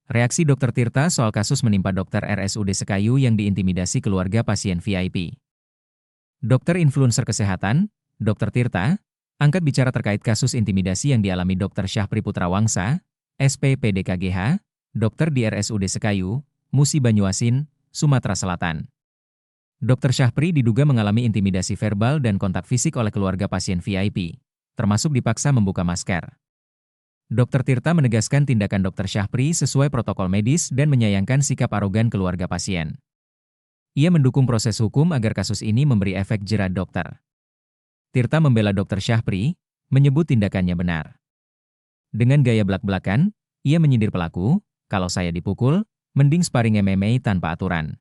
Reaksi Dr. Tirta soal kasus menimpa dokter RSUD Sekayu yang diintimidasi keluarga pasien VIP. Dokter influencer kesehatan, Dr. Tirta, angkat bicara terkait kasus intimidasi yang dialami Dr. Syahpri Putrawangsa, SPPDKGH, dokter di RSUD Sekayu, Musi Banyuasin, Sumatera Selatan. Dr. Syahpri diduga mengalami intimidasi verbal dan kontak fisik oleh keluarga pasien VIP, termasuk dipaksa membuka masker. Dr. Tirta menegaskan tindakan Dr. Syahpri sesuai protokol medis dan menyayangkan sikap arogan keluarga pasien. Ia mendukung proses hukum agar kasus ini memberi efek jera dokter. Tirta membela Dr. Syahpri, menyebut tindakannya benar. Dengan gaya belak-belakan, ia menyindir pelaku, "Kalau saya dipukul, mending sparring MMA tanpa aturan."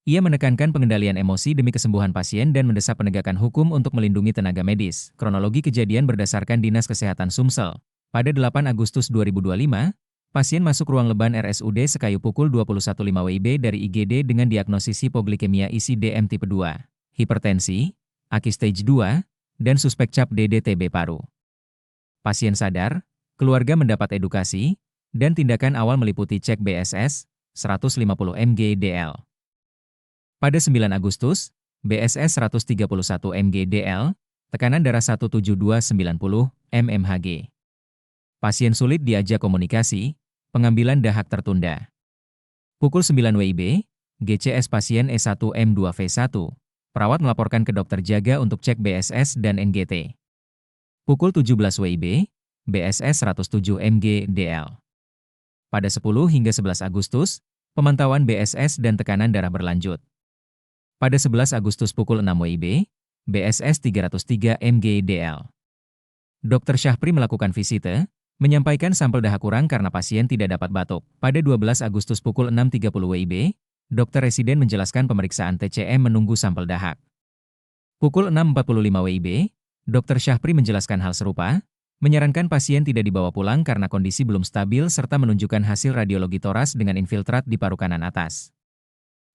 Ia menekankan pengendalian emosi demi kesembuhan pasien dan mendesak penegakan hukum untuk melindungi tenaga medis. Kronologi kejadian berdasarkan Dinas Kesehatan Sumsel. Pada 8 Agustus 2025, pasien masuk ruang leban RSUD Sekayu pukul 21.05 WIB dari IGD dengan diagnosis hipoglikemia isi DM tipe 2, hipertensi, AKI stage 2, dan suspek cap DDTB paru. Pasien sadar, keluarga mendapat edukasi, dan tindakan awal meliputi cek BSS, 150 mg/dl. Pada 9 Agustus, BSS 131 mg/dl, tekanan darah 172/90 mmHg. Pasien sulit diajak komunikasi, pengambilan dahak tertunda. Pukul 9 WIB, GCS pasien E1M2V1, perawat melaporkan ke dokter jaga untuk cek BSS dan NGT. Pukul 17 WIB, BSS 107 mg/dl. Pada 10 hingga 11 Agustus, pemantauan BSS dan tekanan darah berlanjut. Pada 11 Agustus pukul 6 WIB, BSS 303 mg/dl. Dr. Syahpri melakukan visite, menyampaikan sampel dahak kurang karena pasien tidak dapat batuk. Pada 12 Agustus pukul 6.30 WIB, dokter residen menjelaskan pemeriksaan TCM menunggu sampel dahak. Pukul 6.45 WIB, Dr. Syahpri menjelaskan hal serupa, menyarankan pasien tidak dibawa pulang karena kondisi belum stabil serta menunjukkan hasil radiologi toras dengan infiltrat di paru kanan atas.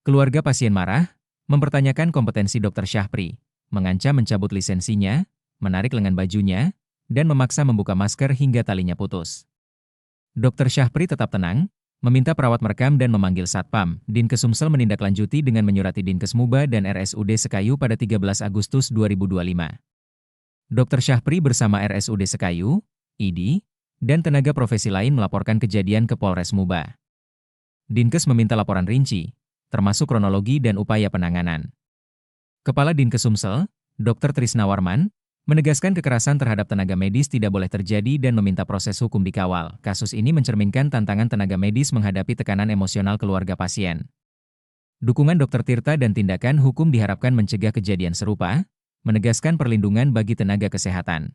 Keluarga pasien marah, mempertanyakan kompetensi Dr. Syahpri, mengancam mencabut lisensinya, menarik lengan bajunya, dan memaksa membuka masker hingga talinya putus. Dr. Syahpri tetap tenang, meminta perawat merekam dan memanggil Satpam. Dinkes Sumsel menindaklanjuti dengan menyurati Dinkes Muba dan RSUD Sekayu pada 13 Agustus 2025. Dr. Syahpri bersama RSUD Sekayu, ID, dan tenaga profesi lain melaporkan kejadian ke Polres Muba. Dinkes meminta laporan rinci, termasuk kronologi dan upaya penanganan. Kepala Dinkes Sumsel, Dr. Trisna Warman, menegaskan kekerasan terhadap tenaga medis tidak boleh terjadi dan meminta proses hukum dikawal. Kasus ini mencerminkan tantangan tenaga medis menghadapi tekanan emosional keluarga pasien. Dukungan Dr. Tirta dan tindakan hukum diharapkan mencegah kejadian serupa, menegaskan perlindungan bagi tenaga kesehatan.